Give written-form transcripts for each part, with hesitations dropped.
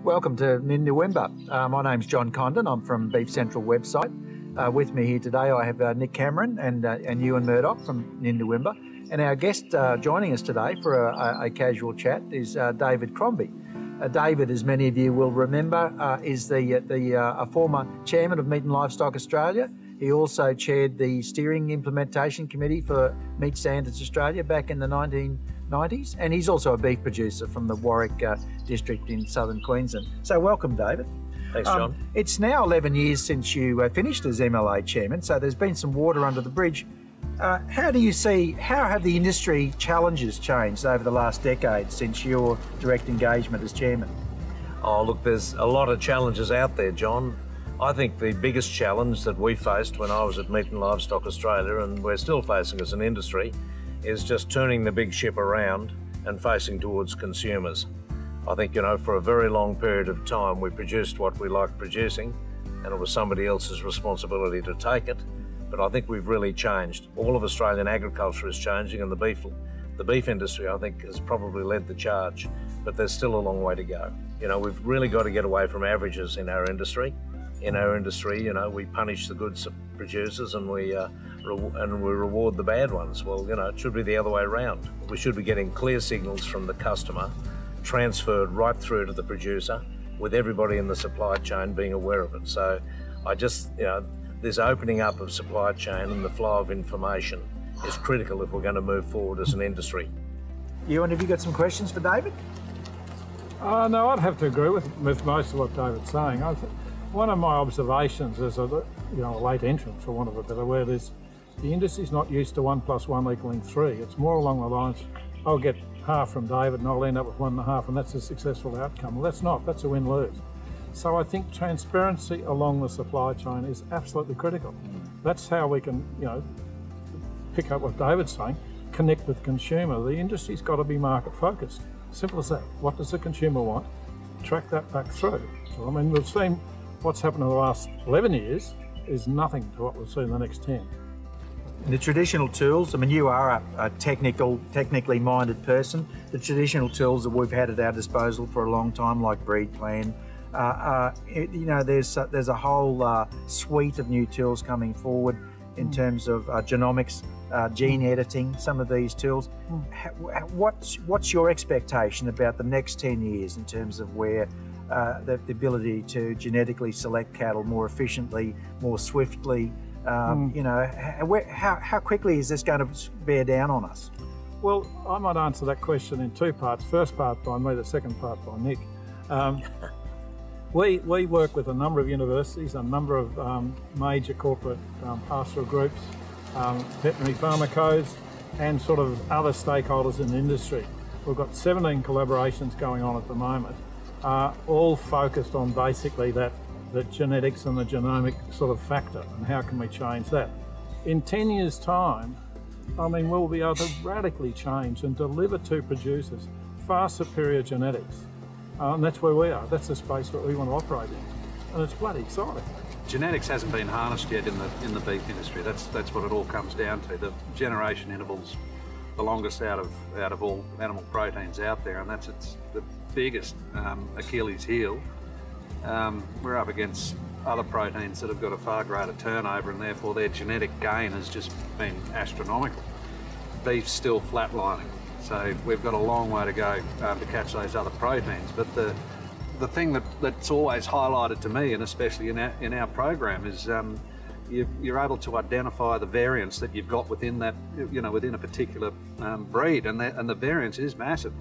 Welcome to Nindooinbah. My name's John Condon. I'm from Beef Central website. With me here today I have Nick Cameron and Euan Murdoch from Nindooinbah. And our guest joining us today for a casual chat is David Crombie. David, as many of you will remember, is a former chairman of Meat Livestock Australia. He also chaired the Steering Implementation Committee for Meat Standards Australia back in the 1990s, and he's also a beef producer from the Warwick district in southern Queensland. So welcome, David. Thanks, John. It's now 11 years since you finished as MLA chairman, so there's been some water under the bridge. How have the industry challenges changed over the last decade since your direct engagement as chairman? Oh, look, there's a lot of challenges out there, John. I think the biggest challenge that we faced when I was at Meat and Livestock Australia, and we're still facing as an industry, is just turning the big ship around and facing towards consumers. I think, for a very long period of time we produced what we liked producing, and it was somebody else's responsibility to take it. But I think we've really changed. All of Australian agriculture is changing, and the beef industry, I think, has probably led the charge, but there's still a long way to go. We've really got to get away from averages in our industry. In our industry, we punish the good producers and we reward the bad ones. Well, it should be the other way around. We should be getting clear signals from the customer, transferred right through to the producer, with everybody in the supply chain being aware of it. So I just, this opening up of supply chain and the flow of information is critical if we're going to move forward as an industry. Euan, have you got some questions for David? No, I'd have to agree with most of what David's saying. One of my observations as a late entrant, for want of a better word, is the industry's not used to 1 + 1 = 3. It's more along the lines, I'll get half from David and I'll end up with 1.5, and that's a successful outcome. Well, that's not. That's a win-lose. So I think transparency along the supply chain is absolutely critical. That's how we can, pick up what David's saying, connect with the consumer. The industry's got to be market focused. Simple as that. What does the consumer want? Track that back through. So, we've seen what's happened in the last 11 years is nothing to what we'll see in the next 10. The traditional tools, you are a technically minded person. The tools that we've had at our disposal for a long time, like breed plan, there's a whole suite of new tools coming forward in terms of genomics, gene editing, some of these tools. What's your expectation about the next 10 years in terms of where the ability to genetically select cattle more efficiently, more swiftly, how quickly is this going to bear down on us? Well, I might answer that question in two parts. First part by me, the second part by Nick. We work with a number of universities, a number of major corporate pastoral groups, veterinary pharmacos, and sort of other stakeholders in the industry. We've got 17 collaborations going on at the moment, all focused on basically the genetics and the genomic sort of factor, and how can we change that. In 10 years' time, we'll be able to radically change and deliver to producers far superior genetics. And that's where we are. That's the space that we want to operate in. And it's bloody exciting. Genetics hasn't been harnessed yet in the beef industry. That's what it all comes down to. The generation interval's the longest out of all animal proteins out there, and that's the biggest Achilles heel. We're up against other proteins that have got a far greater turnover, and therefore their genetic gain has just been astronomical. Beef's still flatlining, so we've got a long way to go to catch those other proteins. But the thing that's always highlighted to me, and especially in our program, is you're able to identify the variance that you've got within that, within a particular breed, and the variance is massive.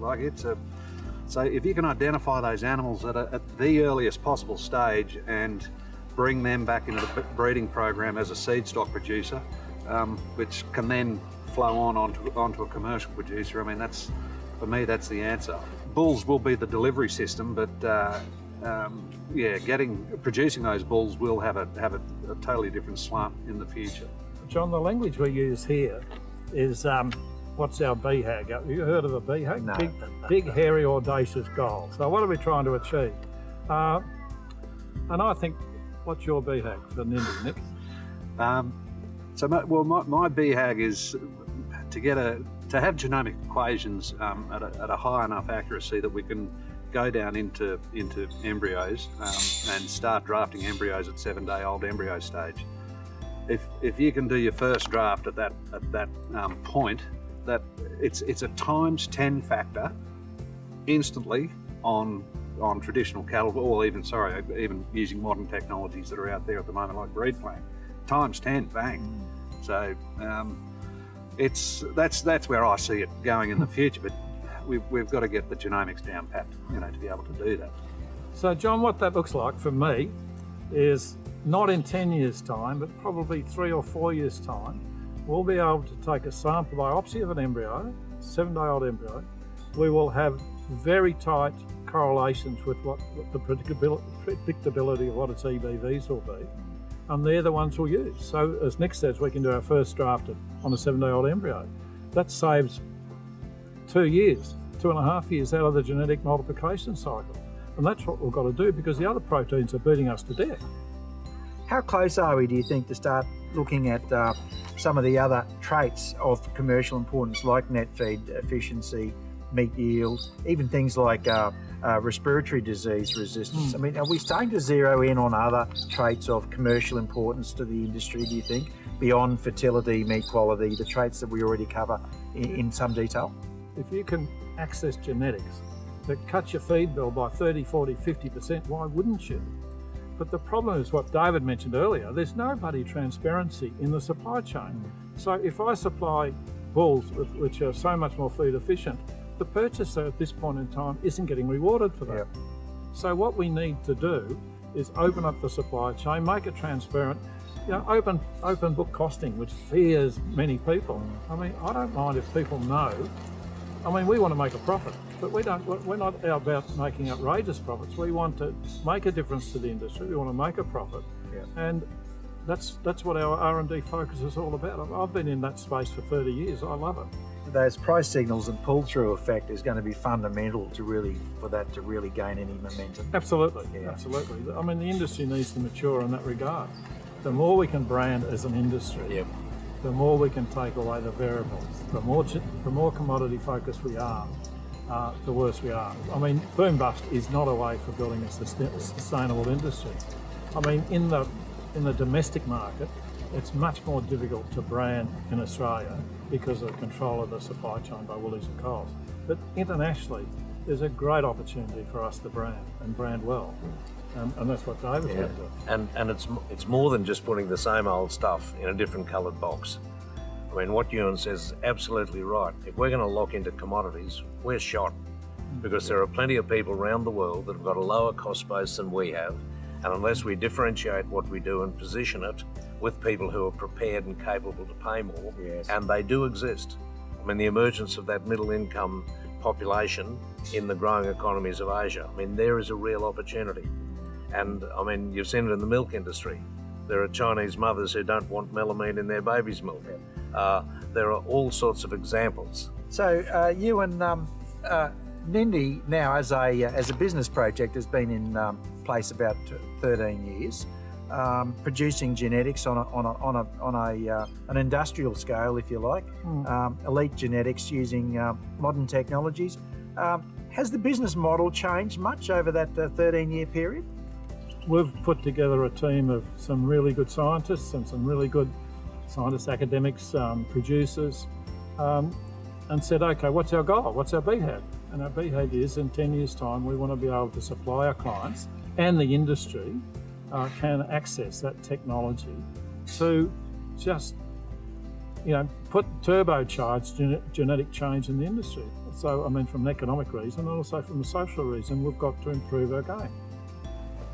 So if you can identify those animals at the earliest possible stage and bring them back into the breeding program as a seed stock producer, which can then flow onto a commercial producer, for me, that's the answer. Bulls will be the delivery system, but producing those bulls will have a totally different slant in the future. John, the language we use here is what's our BHAG? Have you heard of a BHAG? No. Big, hairy, audacious goal. So what are we trying to achieve? And I think, what's your BHAG for Nindoo, Nick? My BHAG is to have genomic equations at a high enough accuracy that we can go down into embryos and start drafting embryos at 7-day-old embryo stage. If you can do your first draft at that point, that it's a times 10 factor instantly on traditional cattle, or even using modern technologies that are out there at the moment, like breed plan, times 10, bang. So that's where I see it going in the future. But we've got to get the genomics down pat, to be able to do that. So John, what that looks like for me is not in 10 years' time, but probably 3 or 4 years' time, we'll be able to take a sample biopsy of an embryo, 7-day-old embryo. We will have very tight correlations with what the predictability of what its EBVs will be, and they're the ones we'll use. So as Nick says, we can do our first draft on a 7-day-old embryo. That saves 2 years, 2.5 years out of the genetic multiplication cycle. And that's what we've got to do, because the other proteins are beating us to death. How close are we, do you think, to start looking at some of the other traits of commercial importance, like net feed efficiency, meat yield, even things like respiratory disease resistance? I mean, are we starting to zero in on other traits of commercial importance to the industry, do you think, beyond fertility, meat quality, the traits that we already cover in some detail? If you can access genetics that cut your feed bill by 30, 40, 50%, why wouldn't you? But the problem is what David mentioned earlier, there's no bloody transparency in the supply chain. So if I supply bulls which are so much more feed efficient, the purchaser at this point in time isn't getting rewarded for that. Yep. So what we need to do is open up the supply chain, make it transparent, open book costing, which fears many people. I mean, I don't mind if people know. I mean, we want to make a profit, but we're not about making outrageous profits. We want to make a difference to the industry. We want to make a profit. Yeah. And that's what our R&D focus is all about. I've been in that space for 30 years. I love it. Those price signals and pull-through effect is going to be fundamental for that to really gain any momentum. Absolutely, Yeah. absolutely. I mean, the industry needs to mature in that regard. The more we can brand as an industry, Yep. the more we can take away the variables. The more commodity focused we are, the worse we are. I mean, boom bust is not a way for building a sustainable industry. I mean, in the domestic market, it's much more difficult to brand in Australia because of the control of the supply chain by Woolies and Coles. But internationally, there's a great opportunity for us to brand well. And that's what David's going to do. And it's more than just putting the same old stuff in a different coloured box. I mean, what Euan says is absolutely right. If we're going to lock into commodities, we're shot, because there are plenty of people around the world that have got a lower cost base than we have, and unless we differentiate what we do and position it with people who are prepared and capable to pay more, Yes. and they do exist. I mean, the emergence of that middle income population in the growing economies of Asia, I mean, there is a real opportunity. And I mean, you've seen it in the milk industry. There are Chinese mothers who don't want melamine in their baby's milk. There are all sorts of examples. So Euan, Nindy now as a business project has been in place about 13 years, producing genetics on an industrial scale, if you like, elite genetics using modern technologies. Has the business model changed much over that 13-year period? We've put together a team of some really good scientists and some really good scientists, academics, producers, and said, okay, what's our goal? What's our BHAG? And our BHAG is, in 10 years' time, we want to be able to supply our clients, and the industry can access that technology to just, put turbocharged genetic change in the industry. So, I mean, from an economic reason and also from a social reason, we've got to improve our game.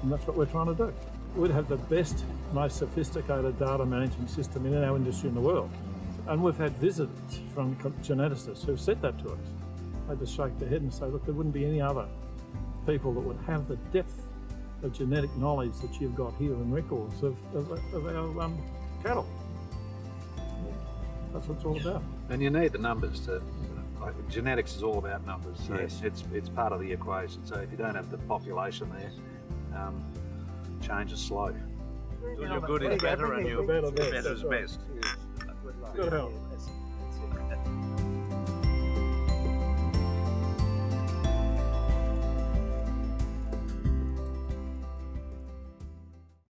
And that's what we're trying to do. We'd have the best, most sophisticated data management system in our industry in the world. And we've had visitors from geneticists who've said that to us. They just shake their head and say, look, there wouldn't be any other people that would have the depth of genetic knowledge that you've got here in records of our cattle. That's what it's all about. And you need the numbers to, genetics is all about numbers. So Yes. it's part of the equation. So if you don't have the population there, change is slow. Doing your good is better and your better is best. Good help. That's it.